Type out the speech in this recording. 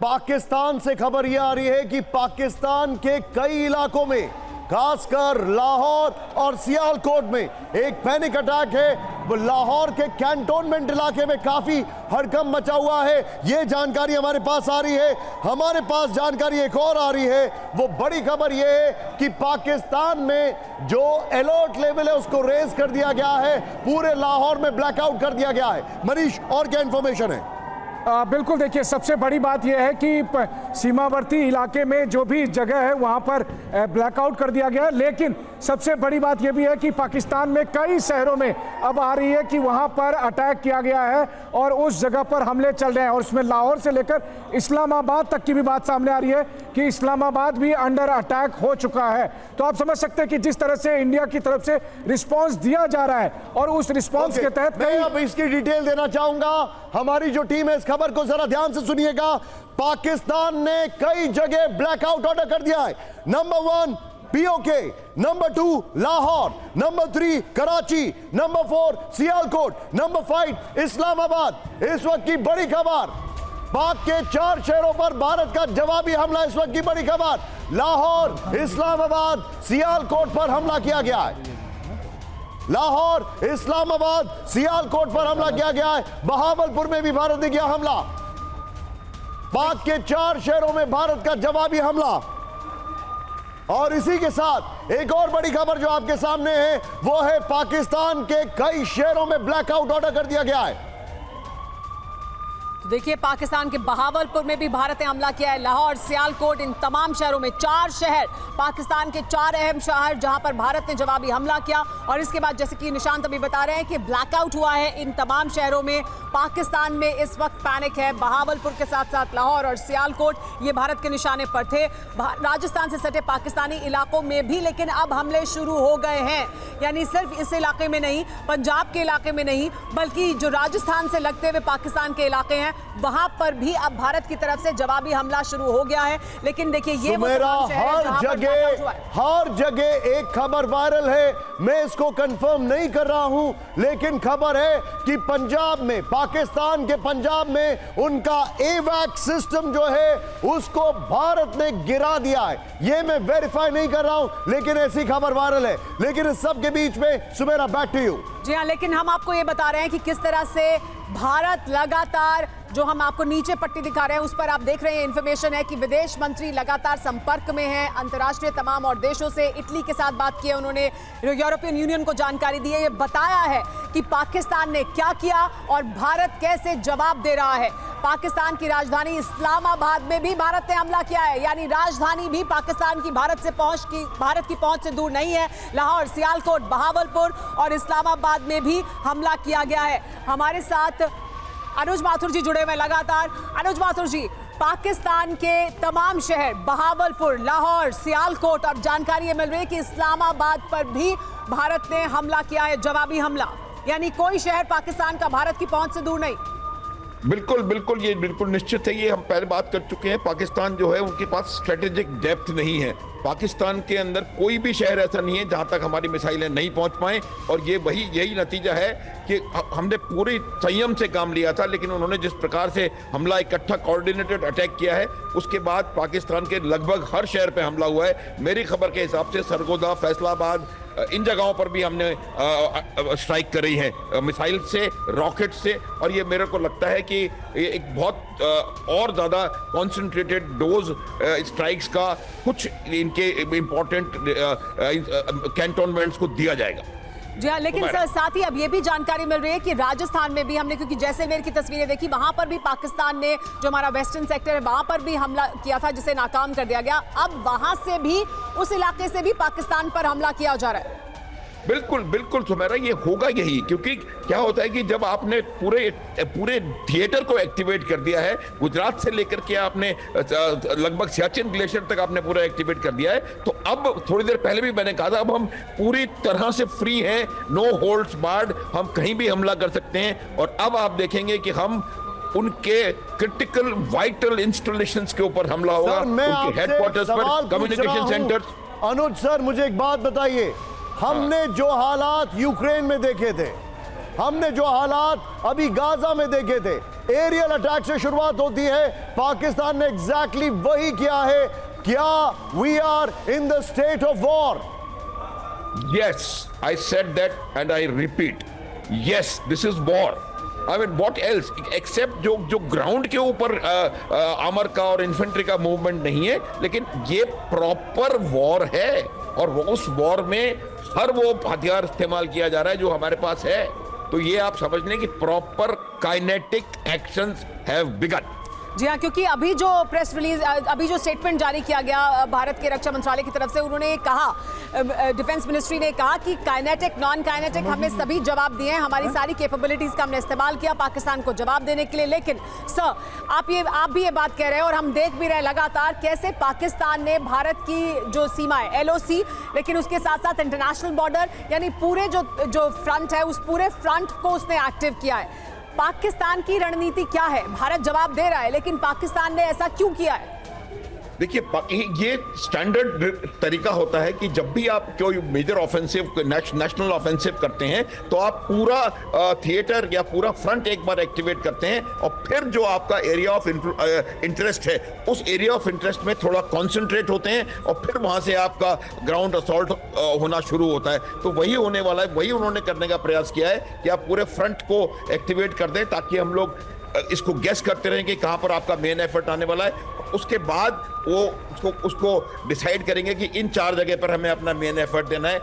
पाकिस्तान से खबर यह आ रही है कि पाकिस्तान के कई इलाकों में, खासकर लाहौर और सियालकोट में एक पैनिक अटैक है। लाहौर के कैंटोनमेंट इलाके में काफी हड़कंप मचा हुआ है, यह जानकारी हमारे पास आ रही है। हमारे पास जानकारी एक और आ रही है, वो बड़ी खबर यह है कि पाकिस्तान में जो अलर्ट लेवल है उसको रेज कर दिया गया है, पूरे लाहौर में ब्लैकआउट कर दिया गया है। मनीष, और क्या इंफॉर्मेशन है? बिल्कुल, देखिए सबसे बड़ी बात यह है कि सीमावर्ती इलाके में जो भी जगह है वहां पर ब्लैकआउट कर दिया गया है। लेकिन सबसे बड़ी बात यह भी है कि पाकिस्तान में कई शहरों में अब आ रही है कि वहां पर अटैक किया गया है और उस जगह पर हमले चल रहे हैं, और उसमें लाहौर से लेकर इस्लामाबाद तक की भी बात सामने आ रही है कि इस्लामाबाद भी अंडर अटैक हो चुका है। तो आप समझ सकते हैं कि जिस तरह से इंडिया की तरफ से रिस्पॉन्स दिया जा रहा है, और उस रिस्पॉन्स के तहत मैं अब इसकी डिटेल देना चाहूंगा। हमारी जो टीम है, इस खबर को जरा ध्यान से सुनिएगा। पाकिस्तान ने कई जगह ब्लैकआउट ऑर्डर कर दिया है। Number 1 PoK, number 2 Lahore, number 3 Karachi, number 4 Sialkot, number 5 Islamabad. इस वक्त की बड़ी खबर, पाक के 4 शहरों पर भारत का जवाबी हमला। इस वक्त की बड़ी खबर, लाहौर, इस्लामाबाद, सियालकोट पर हमला किया गया है। लाहौर, इस्लामाबाद, सियालकोट पर हमला किया गया है। बहावलपुर में भी भारत ने किया हमला। पाक के 4 शहरों में भारत का जवाबी हमला। और इसी के साथ एक और बड़ी खबर जो आपके सामने है, वो है पाकिस्तान के कई शहरों में ब्लैकआउट ऑर्डर कर दिया गया है। तो देखिए, पाकिस्तान के बहावलपुर में भी भारत ने हमला किया है। लाहौर, सियालकोट, इन तमाम शहरों में 4 शहर, पाकिस्तान के 4 अहम शहर जहां पर भारत ने जवाबी हमला किया। और इसके बाद जैसे कि निशांत अभी बता रहे हैं कि ब्लैकआउट हुआ है इन तमाम शहरों में। पाकिस्तान में इस वक्त पैनिक है। बहावलपुर के साथ साथ लाहौर और सियालकोट ये भारत के निशाने पर थे। राजस्थान से सटे पाकिस्तानी इलाकों में भी लेकिन अब हमले शुरू हो गए हैं। यानी सिर्फ इस इलाके में नहीं, पंजाब के इलाके में नहीं, बल्कि जो राजस्थान से लगते हुए पाकिस्तान के इलाके हैं वहां पर भी अब भारत की तरफ से जवाबी हमला शुरू हो गया है। लेकिन देखिए, ये हर जगह एक खबर वायरल है। मैं इसको कंफर्म नहीं कर रहा हूं, लेकिन खबर है कि पंजाब में, पाकिस्तान के पंजाब में उनका एवैक सिस्टम जो है उसको भारत ने गिरा दिया है। यह मैं वेरीफाई नहीं कर रहा हूं, लेकिन ऐसी खबर वायरल है। लेकिन इस सब के बीच में सुमेरा, बैक टू यू। जी हाँ, लेकिन हम आपको ये बता रहे हैं कि किस तरह से भारत लगातार, जो हम आपको नीचे पट्टी दिखा रहे हैं उस पर आप देख रहे हैं, इंफॉर्मेशन है कि विदेश मंत्री लगातार संपर्क में है अंतर्राष्ट्रीय तमाम और देशों से। इटली के साथ बात की है उन्होंने, यूरोपियन यूनियन को जानकारी दी है, ये बताया है कि पाकिस्तान ने क्या किया और भारत कैसे जवाब दे रहा है। पाकिस्तान की राजधानी इस्लामाबाद में भी भारत ने हमला किया है, यानी राजधानी भी पाकिस्तान की भारत की पहुंच से दूर नहीं है। लाहौर, सियालकोट, बहावलपुर और इस्लामाबाद में भी हमला किया गया है। हमारे साथ अनुज माथुर जी जुड़े हुए लगातार। अनुज माथुर जी, पाकिस्तान के तमाम शहर, बहावलपुर, लाहौर, सियालकोट, अब जानकारी ये मिल रही है कि इस्लामाबाद पर भी भारत ने हमला किया है, जवाबी हमला। यानी कोई शहर पाकिस्तान का भारत की पहुंच से दूर नहीं। बिल्कुल बिल्कुल, ये बिल्कुल निश्चित है। ये हम पहले बात कर चुके हैं। पाकिस्तान जो है उनके पास स्ट्रेटेजिक डेप्थ नहीं है। पाकिस्तान के अंदर कोई भी शहर ऐसा नहीं है जहां तक हमारी मिसाइलें नहीं पहुंच पाए, और ये यही नतीजा है कि हमने पूरी संयम से काम लिया था, लेकिन उन्होंने जिस प्रकार से हमला, इकट्ठा कोऑर्डिनेटेड अटैक किया है, उसके बाद पाकिस्तान के लगभग हर शहर पे हमला हुआ है। मेरी खबर के हिसाब से सरगोदा, फैसलाबाद, इन जगहों पर भी हमने स्ट्राइक करी है मिसाइल से, रॉकेट से। और ये मेरे को लगता है कि ये एक बहुत और ज़्यादा कॉन्सेंट्रेटेड डोज स्ट्राइक्स का कुछ इनके इम्पोर्टेंट कैंटोनमेंट्स को दिया जाएगा। जी हाँ, लेकिन सर साथ ही अब ये भी जानकारी मिल रही है कि राजस्थान में भी हमने, क्योंकि जैसलमेर की तस्वीरें देखी, वहां पर भी पाकिस्तान ने, जो हमारा वेस्टर्न सेक्टर है वहां पर भी हमला किया था जिसे नाकाम कर दिया गया। अब वहां से भी, उस इलाके से भी पाकिस्तान पर हमला किया जा रहा है। बिल्कुल बिल्कुल सुमेरा, ये होगा यही, क्योंकि क्या होता है कि जब आपने पूरे थिएटर को एक्टिवेट कर दिया है, गुजरात से लेकर के आपने लगभग सियाचिन ग्लेशियर तक आपने पूरा एक्टिवेट कर दिया है, तो अब थोड़ी देर पहले भी मैंने कहा था, अब हम पूरी तरह से फ्री हैं, नो होल्ड्स बार्ड, हम कहीं भी हमला कर सकते हैं। और अब आप देखेंगे कि हम उनके क्रिटिकल वाइटल इंस्टॉलेशंस के ऊपर हमला होगा, उनके हेडक्वार्टर्स पर, कम्युनिकेशन सेंटर्स। अनुज सर, मुझे एक बात बताइए, हमने जो हालात यूक्रेन में देखे थे, हमने जो हालात अभी गाजा में देखे थे, एरियल अटैक से शुरुआत होती है, पाकिस्तान ने एग्जैक्टली वही किया है। क्या we are in the state of war? Yes, I said that and I repeat. Yes, this is war. I mean, what else? Except जो ग्राउंड के ऊपर आर्मर का और इन्फेंट्री का मूवमेंट नहीं है, लेकिन ये प्रॉपर वॉर है और उस वॉर में हर वो हथियार इस्तेमाल किया जा रहा है जो हमारे पास है। तो ये आप समझ लें कि proper kinetic actions have begun. जी हाँ, क्योंकि अभी जो प्रेस रिलीज, अभी जो स्टेटमेंट जारी किया गया भारत के रक्षा मंत्रालय की तरफ से, उन्होंने कहा, डिफेंस मिनिस्ट्री ने कहा कि काइनेटिक, नॉन काइनेटिक हमने सभी जवाब दिए हैं, हमारी सारी कैपेबिलिटीज का हमने इस्तेमाल किया पाकिस्तान को जवाब देने के लिए। लेकिन सर, आप भी ये बात कह रहे हैं और हम देख भी रहे हैं लगातार कैसे पाकिस्तान ने भारत की जो सीमा है LOC, लेकिन उसके साथ साथ इंटरनेशनल बॉर्डर, यानी पूरे जो फ्रंट है, उस पूरे फ्रंट को उसने एक्टिव किया है। पाकिस्तान की रणनीति क्या है? भारत जवाब दे रहा है, लेकिन पाकिस्तान ने ऐसा क्यों किया है? देखिए, ये स्टैंडर्ड तरीका होता है कि जब भी आप कोई मेजर ऑफेंसिव, नेशनल ऑफेंसिव करते हैं, तो आप पूरा थिएटर या पूरा फ्रंट एक बार एक्टिवेट करते हैं और फिर जो आपका एरिया ऑफ इंटरेस्ट है, उस एरिया ऑफ इंटरेस्ट में थोड़ा कॉन्सेंट्रेट होते हैं और फिर वहां से आपका ग्राउंड असॉल्ट होना शुरू होता है। तो वही होने वाला है, वही उन्होंने करने का प्रयास किया है कि आप पूरे फ्रंट को एक्टिवेट कर दें, ताकि हम लोग इसको गेस करते रहें कि कहां पर आपका मेन एफर्ट आने वाला है। उसके बाद वो उसको डिसाइड करेंगे कि इन 4 जगह पर हमें अपना मेन एफर्ट देना है।